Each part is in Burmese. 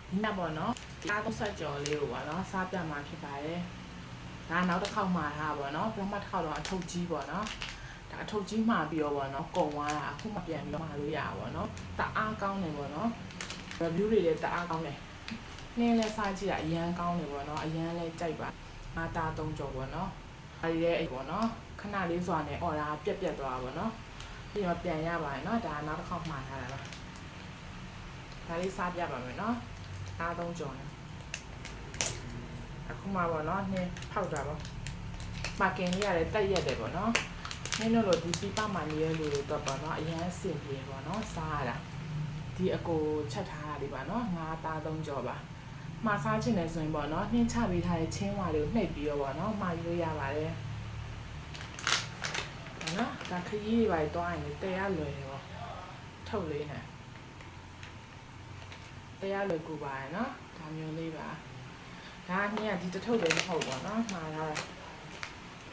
ဒီနေ့ပေါ့နော်အားသုံးဆက်ကြော်လေးကိုပေါ့နော်စားပြမှာဖြစ်ပါတယ်ဒါနောက်တစ်ခေါက်မှာထားပေါ့နော်ပထမတစ်ခေါက်တော့အထုပ်ကြီးပေါ့နော်ဒါအထုပ်ကြီးမှာပြီးတော့ပေါ့နော်ကုံသွားတာအခုမှပြန်ပြီးတော့မှာလို့ရပါပေါ့နော်တအားကောင်းတယ်ပေါ့နော် review တွေလည်းတအားကောင်းတယ်နင်းလဲစားကြည့်တာအရန်ကောင်းတယ်ပေါ့နော်အရန်လဲကြိုက်ပါငါသား3ကြော်ပေါ့နော်အဲဒီရဲ့အဲ့ပေါ့နော်ခဏလေးစွာနဲ့အော်ဒါပြက်သွားပါပေါ့နော်ပြီးတော့ပြန်ရပါတယ်နော်ဒါနောက်တစ်ခေါက်မှာထားတာပါဒါလေးစားပြပါမယ်နော်အား3ကြော်နဲ့အခုမှပေါ့နော်နင်းဖောက်တာပေါ့မာကင်လေးရတယ်တက်ရက်တယ်ပေါ့နော်နင်းတို့လိုဒီစီပမာနေရလို့တော့ပေါ့နော်အရန်အဆင်ပြေပေါ့နော်စားရတာဒီအကိုချက်ထားတာဒီပါနော်ငါးသား3ကြော်ပါမှာစားချင်တယ်ဆိုရင်ပေါ့နော်နှင်းချပေးထားတဲ့ချင်းဝါလေးကိုနှိပ်ပြီးတော့ပေါ့နော်မှာယူလို့ရပါတယ်နော်ဒါခရီးတွေပါတွားရင်လည်းတရားလွယ်တယ်ပေါ့ထုတ်လေးနဲ့တရားလွယ်ကူပါရနော်ဒါမျိုးလေးပါဒါနှင်းကဒီတထုပ်လေးမဟုတ်ပေါ့နော်မှာထားတာ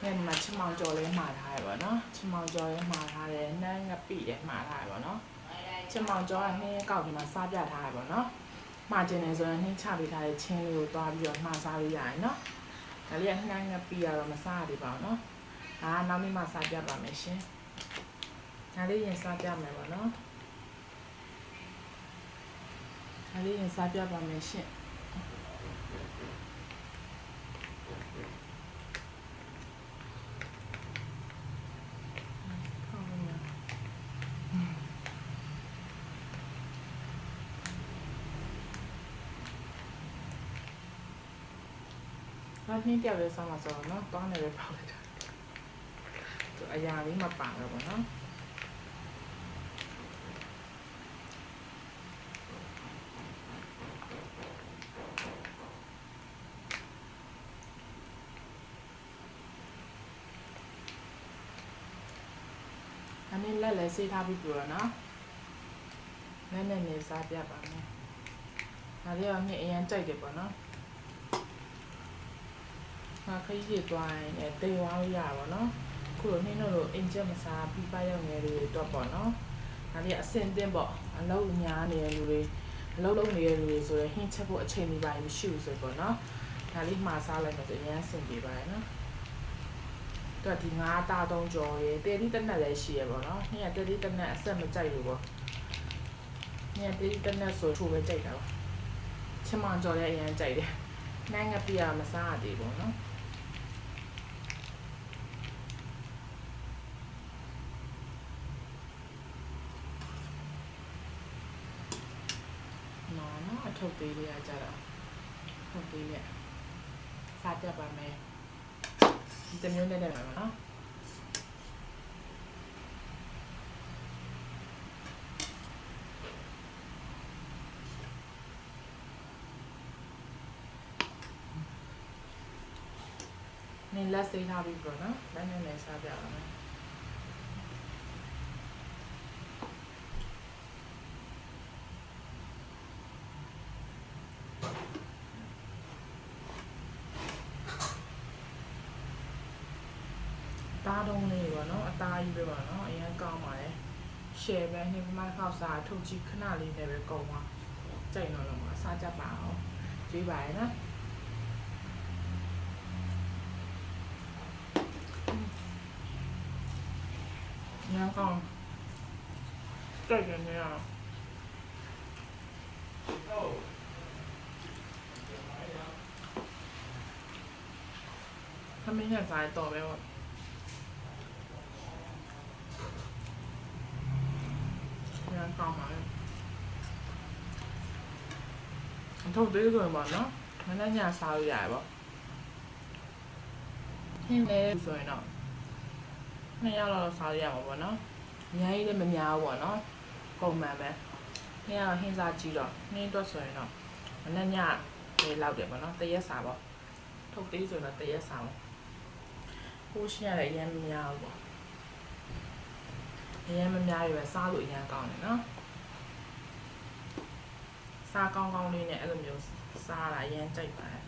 နဲ့ဒီမှာချမောင်ကြော်လေးမှာထားရပေါ့နော်ချမောင်ကြော်လေးမှာထားတယ်နှမ်းငပိလည်းမှာထားရပေါ့နော်ချမောင်ကြော်ကနှင်းကောက်ဒီမှာစားပြထားရပေါ့နော်မှာကျင်နေဆိုရင်နှင်းချပေးထားတဲ့ချင်းလေးကိုတွားပြီးတော့မှာစားလို့ရတယ်နော်ဒါလေးကနှမ်းငပိကတော့မစားရသေးပါဘူးနော်ဒါကနောက်နေ့မှစားပြပါမယ်ရှင်ဒါလေးရင်စားပြမယ်ပေါ့နော်ဒါလေးရင်စားပြပါမယ်ရှင်နောက်နေ့ပြပဲစားမှာဆိုတော့နော်တောင်းနေပဲပေါက်လိုက်တာသူအရာလေးမပါတော့ဘူးနော်အနည်းလက်လည်းဆေးထားပြီးပြတော့နော်လက်နဲ့နေစားပြပါမယ်ဒါလေးတော့မြင့်အရင်ကြိုက်တယ်ပေါ့နော်ခရီးတွေတွိုင်းနဲ့တေဝါလို့ရပါတော့ခုလိုနှင်းတို့လိုအင်ဂျက်မစားပြီးပါရောက်နေလူတွေတော့ပေါ့နော်ဒါလေးအစင်တင်းပေါ့အလုံးညားနေတဲ့လူတွေအလုံးလုံးနေတဲ့လူတွေဆိုရင်ဟင်းချက်ဖို့အချိန်ကြီးပါမရှိဘူးဆိုပေါ့နော်ဒါလေးမှာစားလိုက်တော့အရင်အဆင်ပြေပါတယ်နော်တော့ဒီငါးသား3ကြော်ရယ်တဲလီတက်နက်လည်းရှိရပေါ့နော်နှင်းကတဲလီတက်နက်အဆက်မကြိုက်ဘူးပေါ့နှင်းကတဲလီတက်နက်ဆိုချိုးပဲကြိုက်တာပေါ့ချမောင်ကြော်လည်းအရင်ကြိုက်တယ်နိုင်ငါပြရမစားရသေးဘူးနော်အထုပ်သေးလေးကြတော့ထုပ်သေးလေးစားပြပါမယ်ဒီတမျိုးနဲ့လည်းပါနော်နေလက်စိထားပြီးတော့နော်လက်နဲ့လည်းစားပြပါမယ်သားတုံးလေးပေါ့နော်အသားကြီးပဲပေါ့နော်အရင်ကောင်းပါတယ်ရှယ်ပဲနေမှခောက်စားထုတ်ကြည့်ခဏလေးနဲ့ပဲကုန်သွားကြိုက်တော့လို့မှာစားကြပါအောင်ကြွေးပါရနော်ညောင်းကောင်းကြိုက်တယ်เนี่ยถ้าไม่อยากจ่ายต่อไปหมดงานต่อมาထုတ်သေးဆိုရင်ပေါ့နော်မနေ့ညစားလို့ရတယ်ပေါ့ဟင်းလေးဆိုရင်တော့2ရက်လောက်စားရမှာပေါ့နော်အများကြီးလည်းမများဘူးပေါ့နော်ပုံမှန်ပဲညကဟင်းစားကြည့်တော့နှင်းတော့ဆိုရင်တော့မနေ့ညလေးလောက်တယ်ပေါ့နော်တရက်စားပေါ့ထုတ်သေးဆိုရင်တော့တရက်စားပေါ့ဟိုးရှင်းရတယ်အရင်မများဘူးပေါ့အရင်မများရပဲစားလို့အရင်ကောင်းတယ်နော်စားကောင်းကောင်းလေးနဲ့အဲ့လိုမျိုးစားတာအရင်ကြိုက်ပါတယ်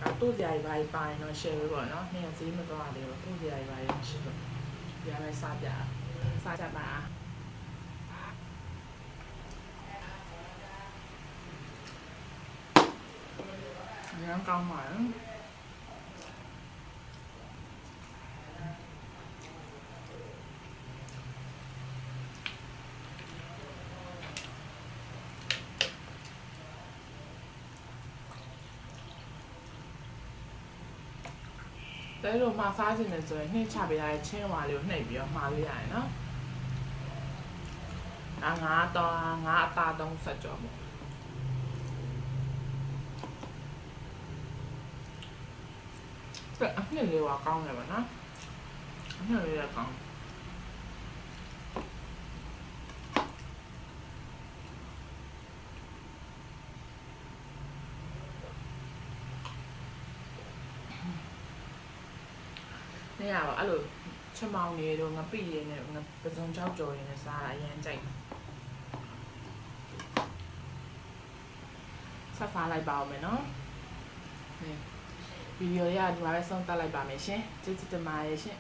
ဒါတို့ကြိုင်ပိုင်းတော့ share ပဲပေါ့နော်နေ့ကဈေးမသွားသေးဘူးတို့ကြိုင်ပိုင်းရှိတော့ပြန်လဲစားကြပါ刚刚买。在罗马发现的时候，你差别来千瓦流那边马里来呢？啊，我打东十咗冇。แต่เนี่ยเลยว่าเกาไงวะนะเนี่ยเลยว่าเกาเนี่ยแบบအဲ့လိုချက်မောင်နေတော့ငပိရင်းနဲ့ငပစုံချောက်ကြော်ရင်းနဲ့စားတာအရင်ကြိုက်ဆက်ဖားလိုက်ပါအောင်မယ်နော်ဗီဒီယိုရဒီမှာပဲဆုံးသတ်လိုက်ပါမယ်ရှင်ကျေးဇူးတင်ပါတယ်ရှင်